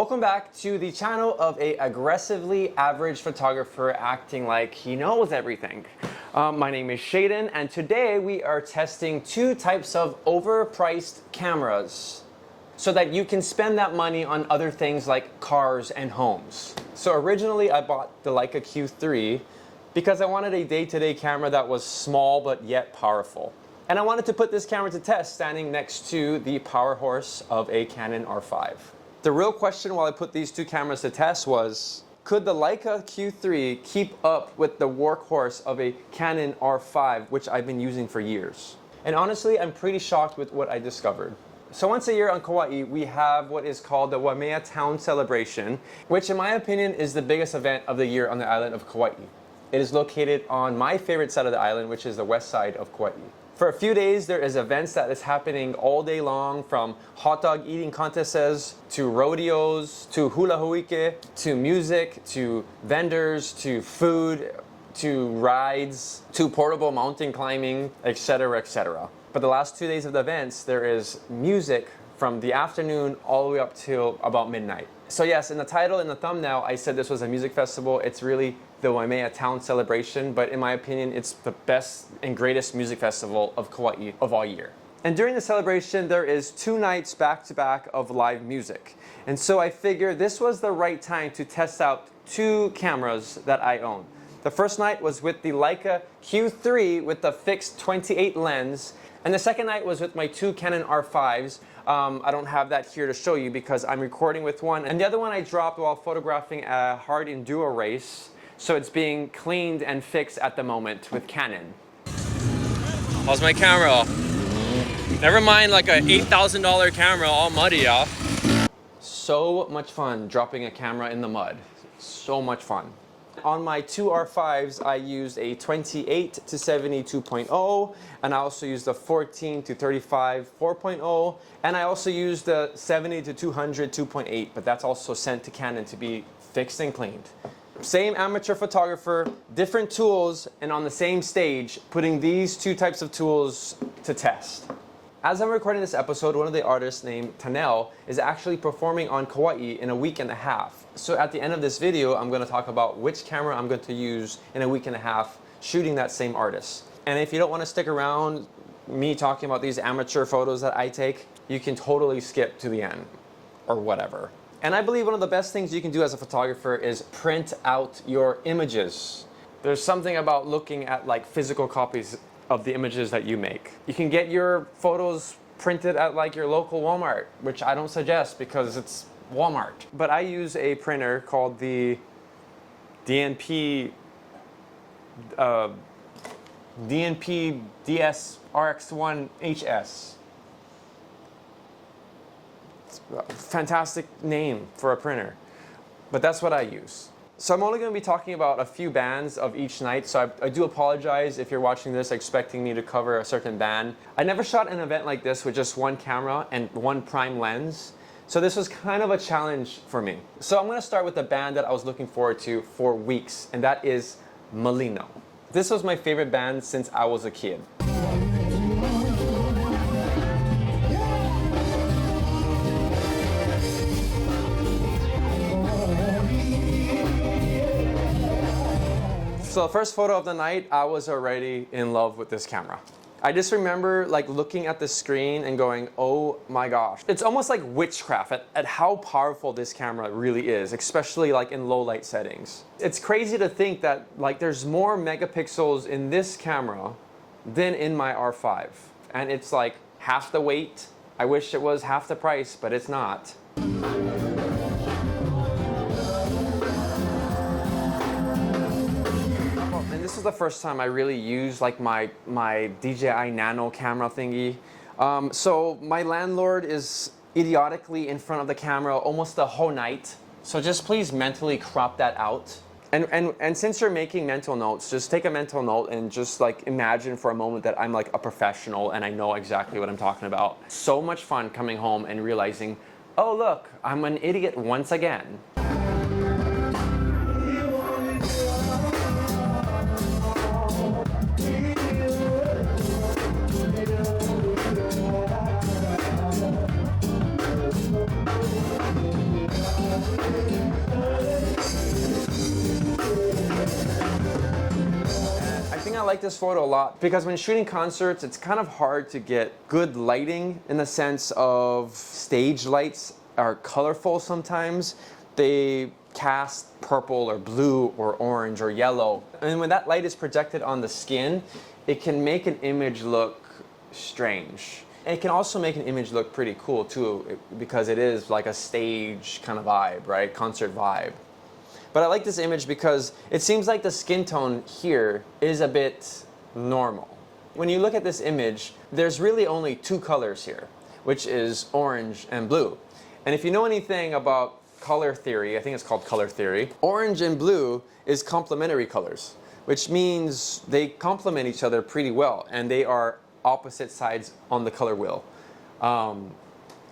Welcome back to the channel of a aggressively average photographer acting like he knows everything. My name is Shaden, and today we are testing two types of overpriced cameras so that you can spend that money on other things like cars and homes. So originally I bought the Leica Q3 because I wanted a day-to-day camera that was small but yet powerful. And I wanted to put this camera to test standing next to the power horse of a Canon R5. The real question while I put these two cameras to test was, could the Leica Q3 keep up with the workhorse of a Canon R5, which I've been using for years? And honestly, I'm pretty shocked with what I discovered. So once a year on Kauai, we have what is called the Waimea Town Celebration, which in my opinion is the biggest event of the year on the island of Kauai. It is located on my favorite side of the island, which is the west side of Kauai. For a few days, there is events that is happening all day long, from hot dog eating contests, to rodeos, to hula huike, to music, to vendors, to food, to rides, to portable mountain climbing, etc., etc. But the last 2 days of the events, there is music from the afternoon all the way up till about midnight. So yes, in the title, in the thumbnail, I said this was a music festival. It's really the Waimea Town Celebration, but in my opinion, it's the best and greatest music festival of Kauai of all year. And during the celebration, there is 2 nights back-to-back of live music. And so I figured this was the right time to test out 2 cameras that I own. The first night was with the Leica Q3 with the fixed 28 lens, and the second night was with my 2 Canon R5s. I don't have that here to show you because I'm recording with one, and the other one I dropped while photographing a hard enduro race. So it's being cleaned and fixed at the moment with Canon. How's my camera? Never mind like a $8,000 camera all muddy off. So much fun dropping a camera in the mud. So much fun. On my 2 R5s, I used a 28 to 70 2.0, and I also used the 14 to 35 4.0, and I also used the 70 to 200 2.8, but that's also sent to Canon to be fixed and cleaned. Same amateur photographer, different tools, and on the same stage, putting these 2 types of tools to test. As I'm recording this episode, one of the artists named Tanel is actually performing on Kauai in a week and a half. So at the end of this video, I'm going to talk about which camera I'm going to use in a week and a half shooting that same artist. And if you don't want to stick around me talking about these amateur photos that I take, you can totally skip to the end or whatever. And I believe one of the best things you can do as a photographer is print out your images. There's something about looking at like physical copies of the images that you make. You can get your photos printed at like your local Walmart, which I don't suggest because it's Walmart. But I use a printer called the DNP DS RX1 HS. Fantastic name for a printer, but that's what I use. So I'm only going to be talking about a few bands of each night, so I do apologize if you're watching this expecting me to cover a certain band. I never shot an event like this with just one camera and one prime lens, so this was kind of a challenge for me. So I'm going to start with the band that I was looking forward to for weeks, and that is Molino. This was my favorite band since I was a kid. So the first photo of the night, I was already in love with this camera. I just remember like looking at the screen and going, oh my gosh. It's almost like witchcraft at how powerful this camera really is, especially like in low light settings. It's crazy to think that like there's more megapixels in this camera than in my R5. And it's like half the weight. I wish it was half the price, but it's not. This is the first time I really used like my DJI Nano camera thingy. So my landlord is idiotically in front of the camera almost the whole night. So just please mentally crop that out. And since you're making mental notes, just take a mental note and just like imagine for a moment that I'm like a professional and I know exactly what I'm talking about. So much fun coming home and realizing, oh look, I'm an idiot once again. like this photo a lot because when shooting concerts, it's kind of hard to get good lighting in the sense of stage lights are colorful sometimes. They cast purple or blue or orange or yellow. And when that light is projected on the skin, it can make an image look strange. It can also make an image look pretty cool too, because it is like a stage kind of vibe, right? Concert vibe. But I like this image because it seems like the skin tone here is a bit normal. When you look at this image, there's really only two colors here, which is orange and blue. And if you know anything about color theory, I think it's called color theory, orange and blue is complementary colors, which means they complement each other pretty well, and they are opposite sides on the color wheel.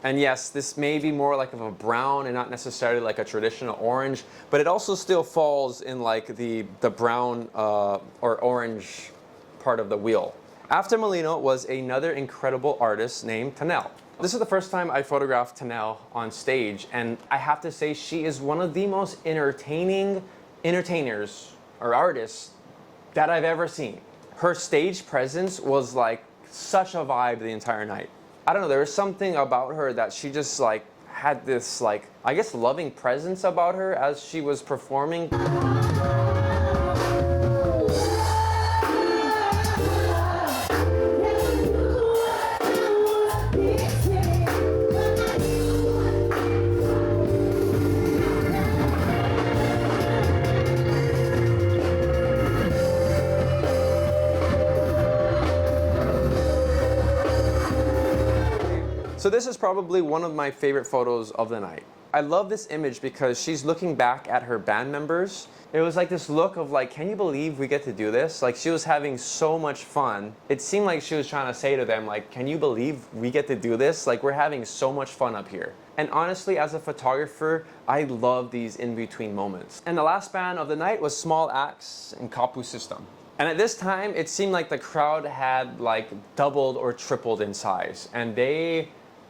And yes, this may be more like of a brown and not necessarily like a traditional orange, but it also still falls in like the brown or orange part of the wheel. After Molino was another incredible artist named Tanel. This is the first time I photographed Tanel on stage, and I have to say she is one of the most entertaining entertainers or artists that I've ever seen. Her stage presence was like such a vibe the entire night. I don't know, there was something about her that she just like had this like, I guess, loving presence about her as she was performing. So this is probably one of my favorite photos of the night. I love this image because she's looking back at her band members. It was like this look of like, can you believe we get to do this? Like she was having so much fun. It seemed like she was trying to say to them like, can you believe we get to do this? Like we're having so much fun up here. And honestly, as a photographer, I love these in-between moments. And the last band of the night was Small Axe and Kapu System. And at this time, it seemed like the crowd had like doubled or tripled in size. And they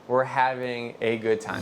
were having a good time.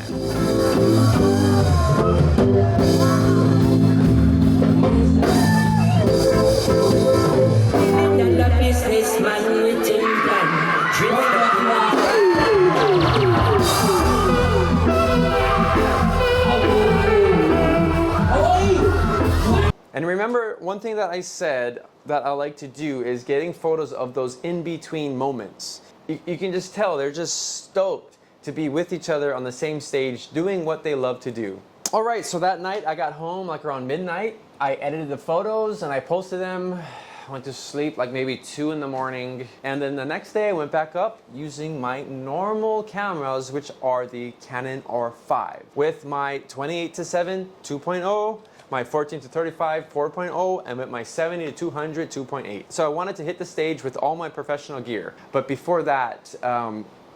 And remember, one thing that I said that I like to do is getting photos of those in-between moments. You can just tell they're just stoked to be with each other on the same stage doing what they love to do. All right, so that night I got home like around midnight. I edited the photos and I posted them. I went to sleep like maybe 2 in the morning. And then the next day I went back up using my normal cameras, which are the Canon R5, with my 28-7 2.0, my 14-35 4.0, and with my 70-200 2.8. So I wanted to hit the stage with all my professional gear. But before that,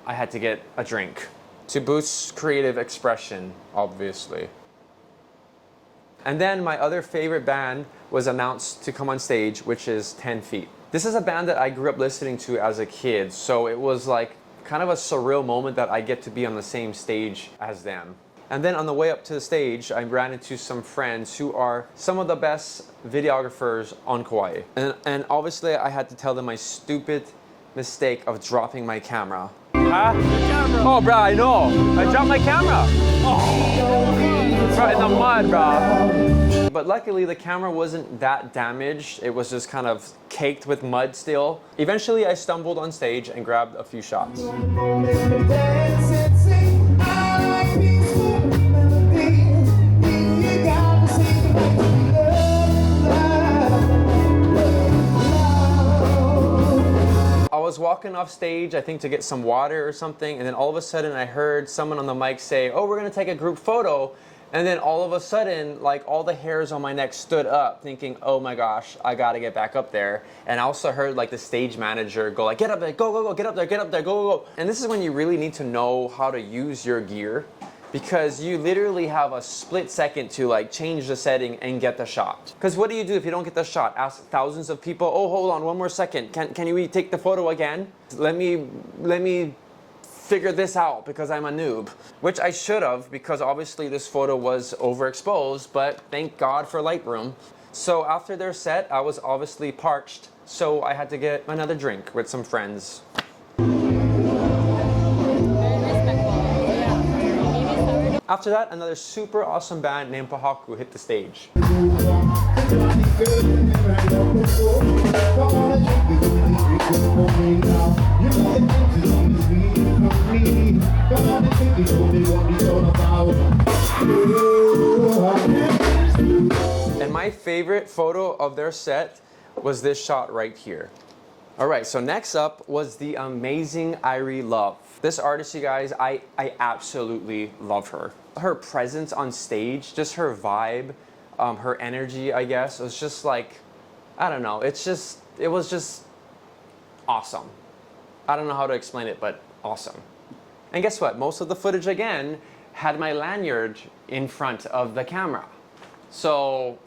I had to get a drink to boost creative expression, obviously. And then my other favorite band was announced to come on stage, which is 10 Feet. This is a band that I grew up listening to as a kid, so it was like kind of a surreal moment that I get to be on the same stage as them. And then on the way up to the stage, I ran into some friends who are some of the best videographers on Kauai. And obviously I had to tell them my stupid mistake of dropping my camera. Huh? Oh, bro, I know. I dropped my camera. Oh, it's right in the mud, bro. But luckily, the camera wasn't that damaged. It was just kind of caked with mud still. Eventually, I stumbled on stage and grabbed a few shots. I was walking off stage, I think to get some water or something, and then all of a sudden I heard someone on the mic say, oh, we're gonna take a group photo. And then all of a sudden, like all the hairs on my neck stood up thinking, oh my gosh, I gotta get back up there. And I also heard like the stage manager go like, get up there, go, go, go, get up there, go, go, go. And this is when you really need to know how to use your gear, because you literally have a split second to like change the setting and get the shot. Because what do you do if you don't get the shot? Ask thousands of people, oh, hold on, one more second. Can you retake the photo again? Let me figure this out because I'm a noob. Which I should have, because obviously this photo was overexposed, but thank God for Lightroom. So after their set, I was obviously parched, so I had to get another drink with some friends. After that, another super awesome band named Pahaku hit the stage. And my favorite photo of their set was this shot right here. All right, so next up was the amazing Irie Love. This artist, you guys, I absolutely love her. Her presence on stage, just her vibe, her energy, I guess, was just like, I don't know, it was just awesome. I don't know how to explain it, but awesome. And guess what? Most of the footage, again, had my lanyard in front of the camera. So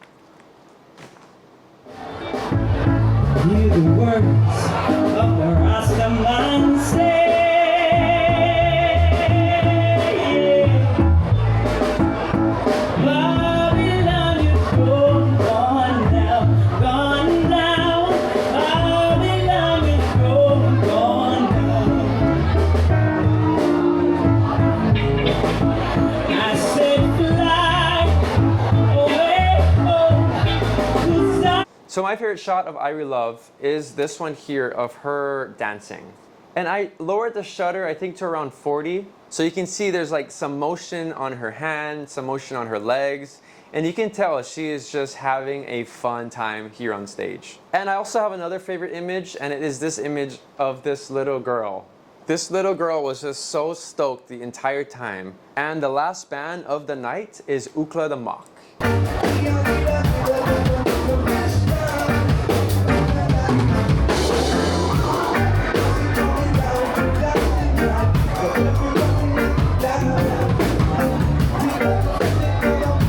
hear the words of the Rastaman say, Babylon, you're gone now, gone now. Babylon, you're gone now. I said fly away home to Zion. So my favorite shot of Irie Love is this one here of her dancing. And I lowered the shutter, I think, to around 40. So you can see there's like some motion on her hand, some motion on her legs. And you can tell she is just having a fun time here on stage. And I also have another favorite image, and it is this image of this little girl. This little girl was just so stoked the entire time. And the last band of the night is Ukla the Mock.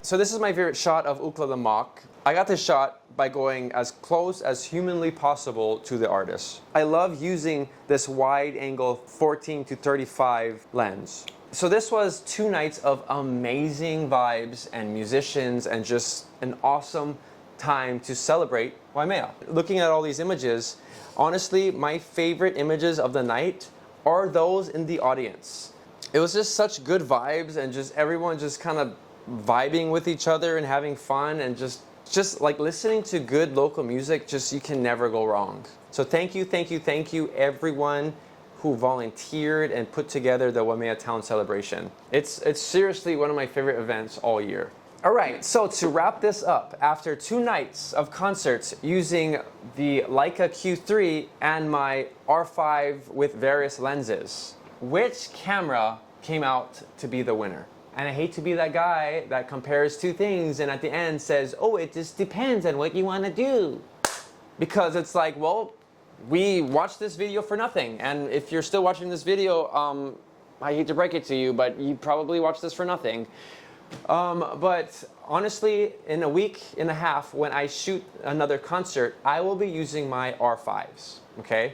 So this is my favorite shot of Ukla the Mock. I got this shot by going as close as humanly possible to the artist. I love using this wide angle 14 to 35 lens. So this was 2 nights of amazing vibes and musicians and just an awesome time to celebrate Waimea. Looking at all these images, honestly, my favorite images of the night are those in the audience. It was just such good vibes and just everyone just kind of vibing with each other and having fun and just like listening to good local music, just you can never go wrong. So thank you everyone who volunteered and put together the Waimea Town celebration. It's seriously one of my favorite events all year. All right, so to wrap this up, after 2 nights of concerts using the Leica Q3 and my R5 with various lenses, which camera came out to be the winner? And I hate to be that guy that compares 2 things and at the end says, oh, it just depends on what you want to do. Because it's like, well, we watched this video for nothing. And if you're still watching this video, I hate to break it to you, but you probably watched this for nothing. But honestly, in a week and a half, when I shoot another concert, I will be using my R5s, okay?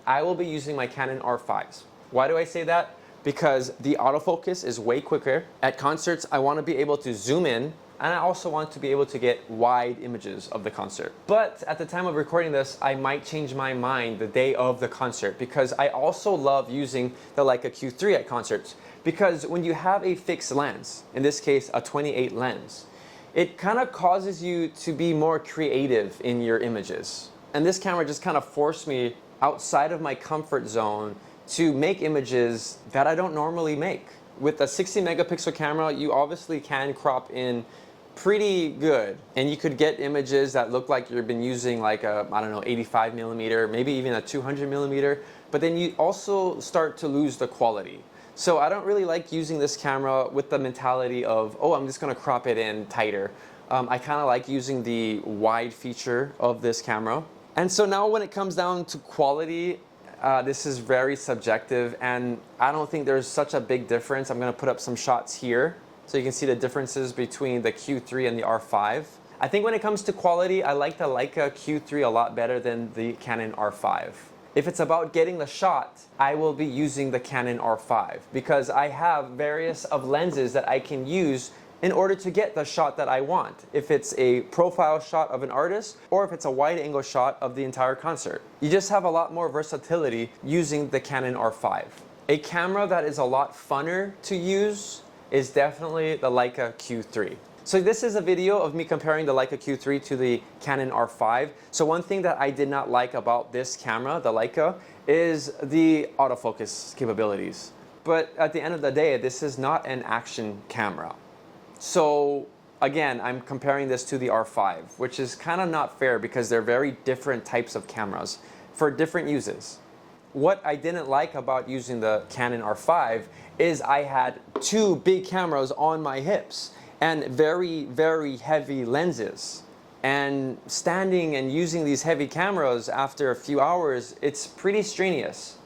I will be using my Canon R5s. Why do I say that? Because the autofocus is way quicker. At concerts, I want to be able to zoom in, and I also want to be able to get wide images of the concert. But at the time of recording this, I might change my mind the day of the concert because I also love using the Leica Q3 at concerts. Because when you have a fixed lens, in this case a 28 lens, it kind of causes you to be more creative in your images. And this camera just kind of forced me outside of my comfort zone to make images that I don't normally make. With a 60 megapixel camera, you obviously can crop in pretty good. And you could get images that look like you've been using like a, I don't know, 85 millimeter, maybe even a 200 millimeter, but then you also start to lose the quality. So I don't really like using this camera with the mentality of, oh, I'm just gonna crop it in tighter. I kind of like using the wide feature of this camera. And so now when it comes down to quality, this is very subjective and I don't think there's such a big difference. I'm gonna put up some shots here so you can see the differences between the Q3 and the R5. I think when it comes to quality, I like the Leica Q3 a lot better than the Canon R5. If it's about getting the shot, I will be using the Canon R5 because I have various of lenses that I can use in order to get the shot that I want, if it's a profile shot of an artist or if it's a wide angle shot of the entire concert. You just have a lot more versatility using the Canon R5. A camera that is a lot funner to use is definitely the Leica Q3. So this is a video of me comparing the Leica Q3 to the Canon R5. So one thing that I did not like about this camera, the Leica, is the autofocus capabilities. But at the end of the day, this is not an action camera. So again, I'm comparing this to the R5, which is kind of not fair because they're very different types of cameras for different uses. What I didn't like about using the Canon R5 is I had two big cameras on my hips and very, very heavy lenses. And standing and using these heavy cameras after a few hours, it's pretty strenuous.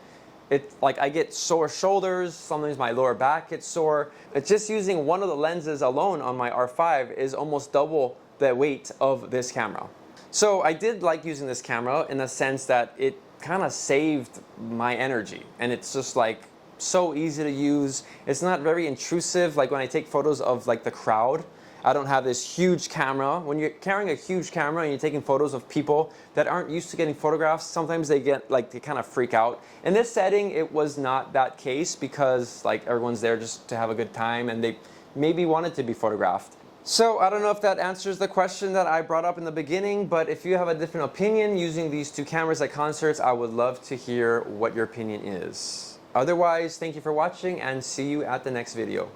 Like I get sore shoulders, sometimes my lower back gets sore. It's just using one of the lenses alone on my R5 is almost double the weight of this camera. So I did like using this camera in the sense that it kind of saved my energy, and it's just like so easy to use. It's not very intrusive. Like when I take photos of like the crowd, I don't have this huge camera. When you're carrying a huge camera and you're taking photos of people that aren't used to getting photographs, sometimes they kind of freak out. In this setting, it was not that case because like everyone's there just to have a good time and they maybe wanted to be photographed. So I don't know if that answers the question that I brought up in the beginning, but if you have a different opinion using these two cameras at concerts, I would love to hear what your opinion is. Otherwise, thank you for watching and see you at the next video.